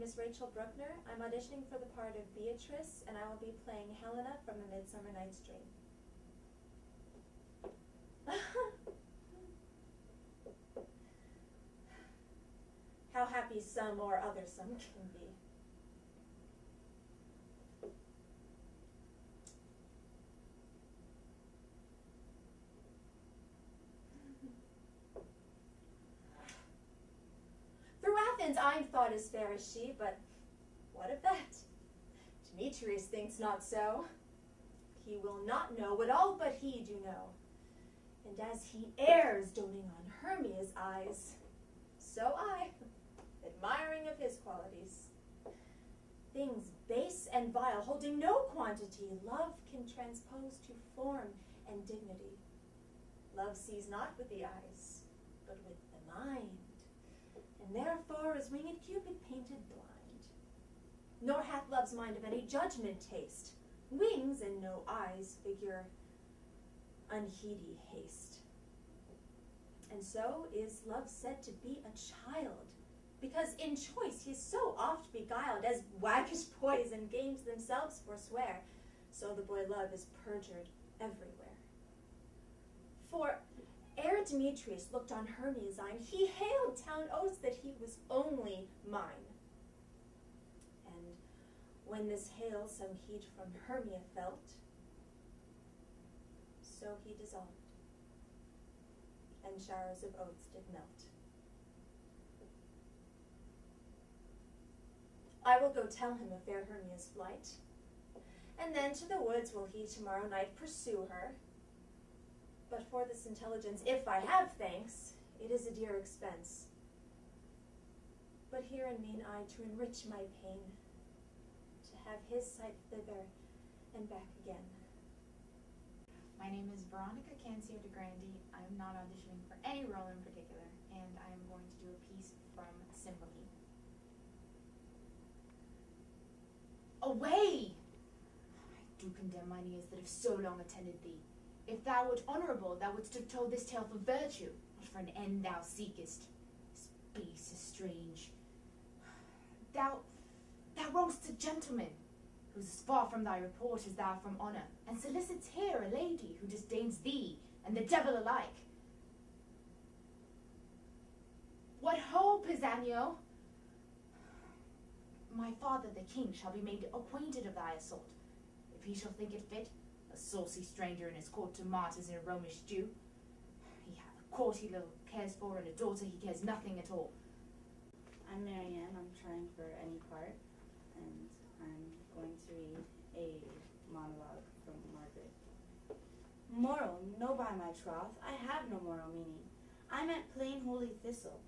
is Rachel Bruckner. I'm auditioning for the part of Beatrice, and I will be playing Helena from A Midsummer Night's Dream. How happy some or other some can be. Through Athens I'm thought as fair as she, but what of that? Demetrius thinks not so. He will not know what all but he do know. And as he errs, doting on Hermia's eyes, so I, admiring of his qualities. Things base and vile, holding no quantity, love can transpose to form and dignity. Love sees not with the eyes, but with the mind, and therefore is winged Cupid painted blind. Nor hath love's mind of any judgment taste, wings and no eyes figure unheedy haste. And so is love said to be a child, because in choice he is so oft beguiled, as waggish boys in games themselves forswear, so the boy love is perjured everywhere. For ere Demetrius looked on Hermia's eye, he hailed town oaths that he was only mine. And when this hail some heat from Hermia felt, so he dissolved, and showers of oaths did melt. I will go tell him of fair Hermia's flight, and then to the woods will he tomorrow night pursue her. But for this intelligence, if I have thanks, it is a dear expense. But here in mean I to enrich my pain, to have his sight thither and back again. My name is Veronica Cancio de Grandi. I'm not auditioning for any role in particular, and I am going to do a piece from Sympathy. Away! I do condemn mine ears that have so long attended thee. If thou wert honourable, thou wouldst have told this tale for virtue, not for an end thou seekest. This beast is strange. Thou wrong'st a gentleman, who is as far from thy report as thou from honour, and solicits here a lady who disdains thee and the devil alike. What ho, Pisanio? My father the king shall be made acquainted of thy assault, if he shall think it fit, a saucy stranger in his court to martyrs in a Romish Jew. He hath a court he little cares for, and a daughter he cares nothing at all. I'm Marianne. I'm trying for any part, and I'm going to read a monologue from Margaret. Moral, no by my troth, I have no moral meaning. I meant plain holy thistle.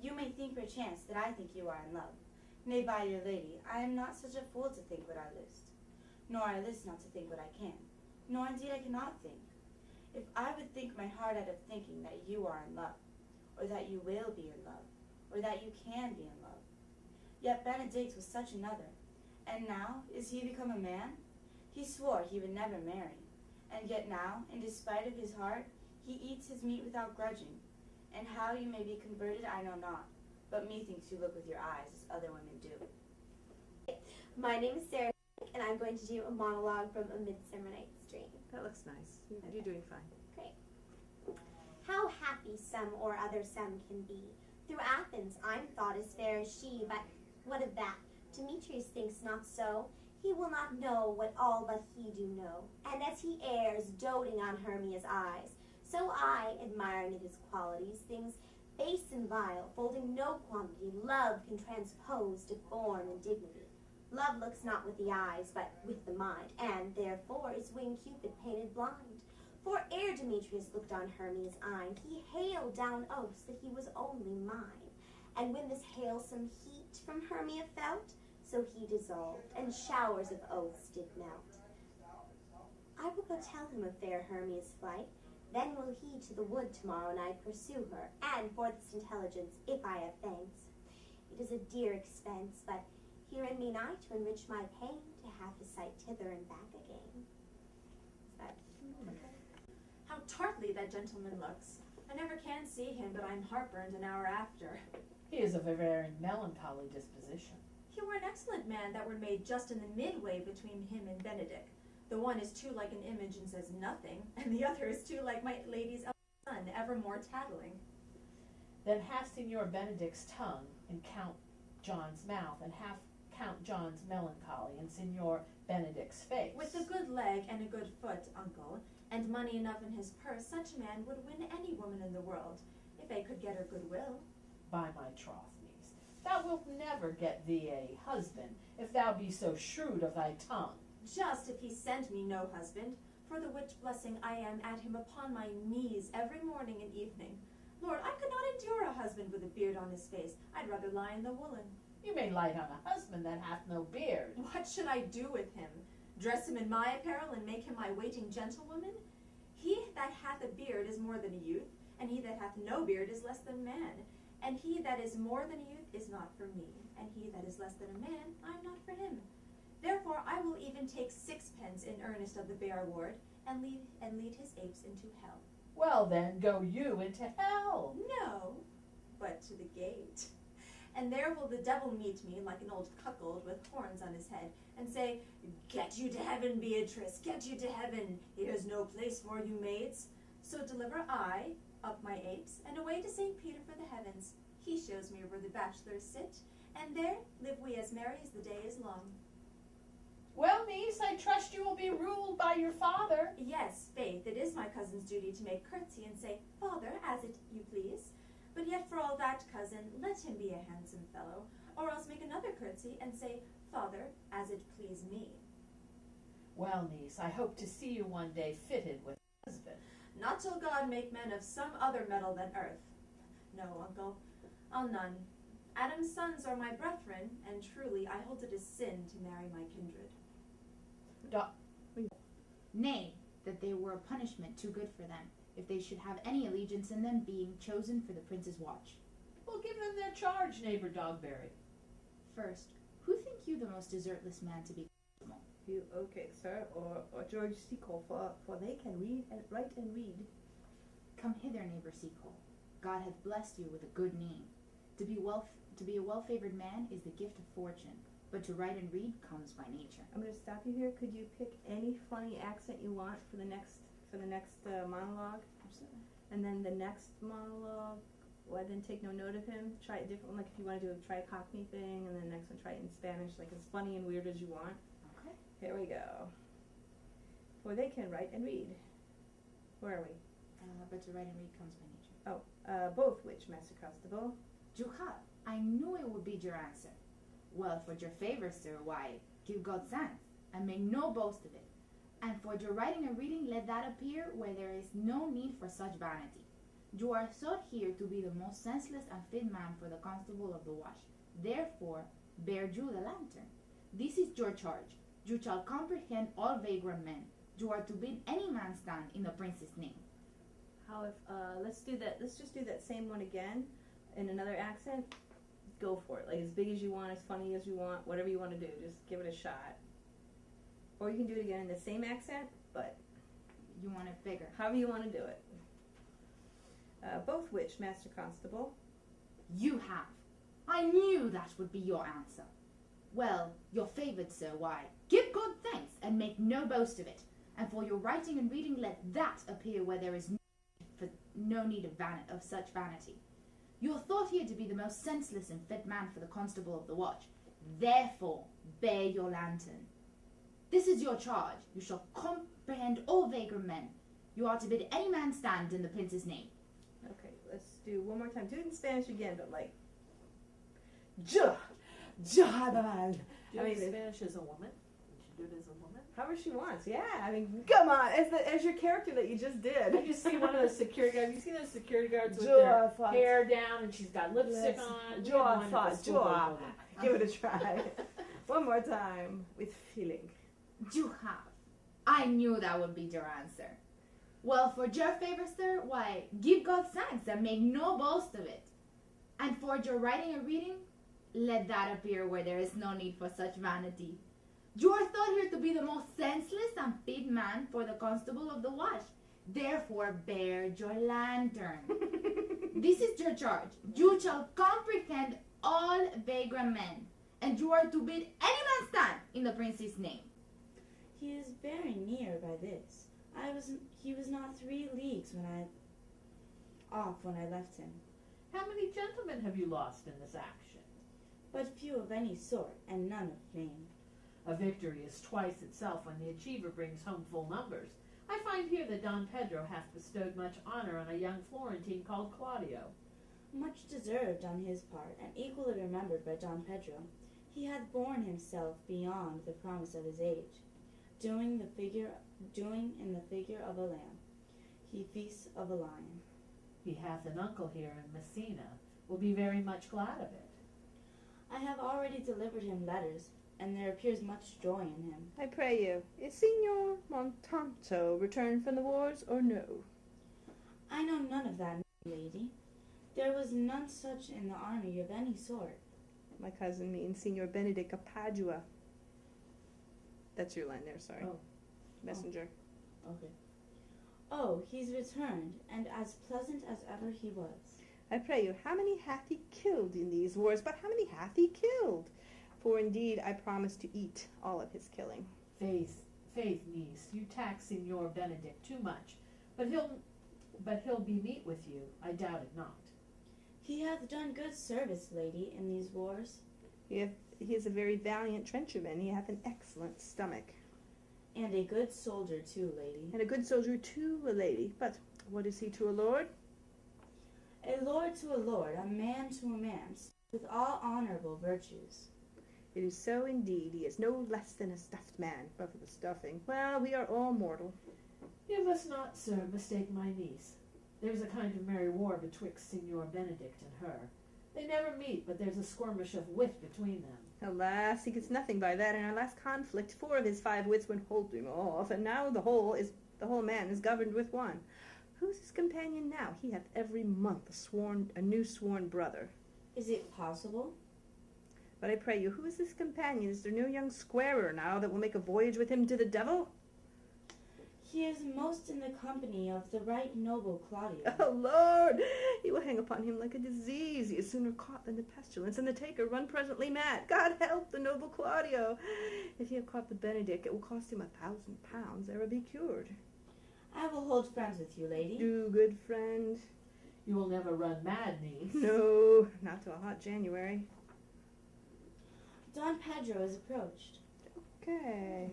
You may think perchance that I think you are in love. Nay, by your lady, I am not such a fool to think what I list. Nor I list not to think what I can. Nor indeed I cannot think. If I would think my heart out of thinking that you are in love, or that you will be in love, or that you can be in love. Yet Benedict was such another, and now is he become a man? He swore he would never marry, and yet now, in despite of his heart, he eats his meat without grudging. And how you may be converted I know not, but methinks you look with your eyes as other women do. My name is Sarah, and I'm going to do a monologue from A Midsummer Night's Dream. That looks nice. You're doing fine. Great. How happy some or other some can be. Through Athens I'm thought as fair as she, but what of that? Demetrius thinks not so. He will not know what all but he do know. And as he errs, doting on Hermia's eyes, so I, admiring of his qualities, things base and vile, folding no quantity, love can transpose to form and dignity. Love looks not with the eyes, but with the mind, and therefore is winged Cupid painted blind. For ere Demetrius looked on Hermia's eye, he hailed down oaths that he was only mine. And when this hailsome heat from Hermia felt, so he dissolved, and showers of oaths did melt. I will go tell him of fair Hermia's flight, then will he to the wood tomorrow night pursue her, and for this intelligence, if I have thanks. It is a dear expense, but herein mean I to enrich my pain, to have his sight thither and back again. Is that okay? How tartly that gentleman looks. I never can see him, but I'm heartburned an hour after. He is of a very melancholy disposition. He were an excellent man that were made just in the midway between him and Benedick. The one is too like an image and says nothing, and the other is too like my lady's eldest son, evermore tattling. Then have Signor Benedick's tongue, and count John's mouth, and half count John's melancholy, and Signor Benedick's face. With a good leg and a good foot, uncle, and money enough in his purse, such a man would win any woman in the world, if they could get her goodwill. By my troth, niece, thou wilt never get thee a husband, if thou be so shrewd of thy tongue. Just if he sent me no husband, for the which blessing I am at him upon my knees every morning and evening. Lord, I could not endure a husband with a beard on his face. I'd rather lie in the woolen. You may light on a husband that hath no beard. What should I do with him? Dress him in my apparel and make him my waiting gentlewoman? He that hath a beard is more than a youth, and he that hath no beard is less than man. And he that is more than a youth is not for me, and he that is less than a man, I am not for him. Therefore I will even take sixpence in earnest of the bear ward, and lead his apes into hell. Well then, go you into hell. No, but to the gate. And there will the devil meet me like an old cuckold with horns on his head, and say, Get you to heaven, Beatrice, get you to heaven. Here's no place for you maids. So deliver I up my apes, and away to St. Peter for the heavens. He shows me where the bachelors sit, and there live we as merry as the day is long. Well, niece, I trust you will be ruled by your father. Yes, faith, it is my cousin's duty to make curtsy and say, Father, as it you please. But yet for all that, cousin, let him be a handsome fellow, or else make another curtsy and say, Father, as it please me. Well, niece, I hope to see you one day fitted with a husband. Not till God make men of some other metal than earth. No, uncle, I'll none. Adam's sons are my brethren, and truly I hold it a sin to marry my kindred. Nay, that they were a punishment too good for them, if they should have any allegiance in them, being chosen for the prince's watch. Well, give them their charge, neighbor Dogberry. First, who think you the most desertless man to be constable? You, okay, sir, or George Seacole, for they can read and write and read. Come hither, neighbor Seacole. God hath blessed you with a good name. To be a well-favored man is the gift of fortune, but to write and read comes by nature. I'm going to stop you here. Could you pick any funny accent you want for the next monologue? Absolutely. And then the next monologue, well, then take no note of him. Try a different one, like if you want to try a Cockney thing, and then the next one try it in Spanish, like as funny and weird as you want. Okay. Here we go. For they can write and read. Where are we? But to write and read comes by nature. Oh, both which, Master Constable? Juha, I knew it would be your answer. Well, for your favor, sir, why, give God thanks, and make no boast of it. And for your writing and reading, let that appear where there is no need for such vanity. You are sought here to be the most senseless and fit man for the constable of the watch. Therefore, bear you the lantern. This is your charge. You shall comprehend all vagrant men. You are to bid any man stand in the prince's name. How if, let's just do that same one again in another accent. Go for it. Like as big as you want, as funny as you want, whatever you want to do. Just give it a shot. Or you can do it again in the same accent, but You want it bigger. however you want to do it. Both which, Master Constable? You have. I knew that would be your answer. Well, your favored, sir, why, give God thanks and make no boast of it. And for your writing and reading, let that appear where there is no need of such vanity. You are thought here to be the most senseless and fit man for the constable of the watch. Therefore, bear your lantern. This is your charge. You shall comprehend all vagrant men. You are to bid any man stand in the prince's name. Okay, let's do one more time. Do it in Spanish again, but like, Jahadal. Do I it mean, in Spanish as a woman? Would you do it as a woman? However she wants. Yeah, I mean, come on, as your character that you just I did. just see one of those security guards. You see those security guards with their hair down and she's got lipstick on? We had one at the school building. Give it a try. One more time with feeling. You have. I knew that would be your answer. Well, for your favor, sir, why, give God thanks and make no boast of it. And for your writing and reading, let that appear where there is no need for such vanity. You are thought here to be the most senseless and fit man for the constable of the watch. Therefore, bear your lantern. This is your charge. You shall comprehend all vagrant men. and you are to bid any man stand in the prince's name. He is very near by this. He was not 3 leagues when I left him. How many gentlemen have you lost in this action? But few of any sort, and none of name. A victory is twice itself when the achiever brings home full numbers. I find here that Don Pedro hath bestowed much honor on a young Florentine called Claudio. Much deserved on his part, and equally remembered by Don Pedro. He hath borne himself beyond the promise of his age, doing in the figure of a lamb. He feasts of a lion. He hath an uncle here in Messina, will be very much glad of it. I have already delivered him letters, and there appears much joy in him. I pray you, is Signor Montanto returned from the wars, or no? I know none of that, lady. There was none such in the army of any sort. My cousin means Signor Benedict of Padua. That's your line there, sorry. Oh. Messenger. Okay. Oh, he's returned, and as pleasant as ever he was. I pray you, how many hath he killed in these wars? But how many hath he killed? For indeed I promise to eat all of his killing. Faith, niece, you tax Signor Benedict too much, but he'll be meet with you, I doubt it not. He hath done good service, lady, in these wars. He is a very valiant trencherman. He hath an excellent stomach. And a good soldier too, lady. And a good soldier too, a lady. But what is he to a lord? A lord to a lord, a man to a man, with all honorable virtues. It is so indeed. He is no less than a stuffed man, but for the stuffing. Well, we are all mortal. You must not, sir, mistake my niece. There's a kind of merry war betwixt Signor Benedict and her. They never meet, but there's a skirmish of wit between them. Alas, he gets nothing by that. In our last conflict, 4 of his 5 wits went holding off, and now the whole man is governed with 1. Who's his companion now? He hath every month a new sworn brother. Is it possible? But I pray you, who is this companion? Is there no young squarer now that will make a voyage with him to the devil? He is most in the company of the right noble Claudio. Oh, Lord! He will hang upon him like a disease. He is sooner caught than the pestilence, and the taker run presently mad. God help the noble Claudio! If he have caught the Benedict, it will cost him £1,000 ere be cured. I will hold friends with you, lady. Do, good friend. You will never run mad, niece. No, not till a hot January. Don Pedro is approached. Okay.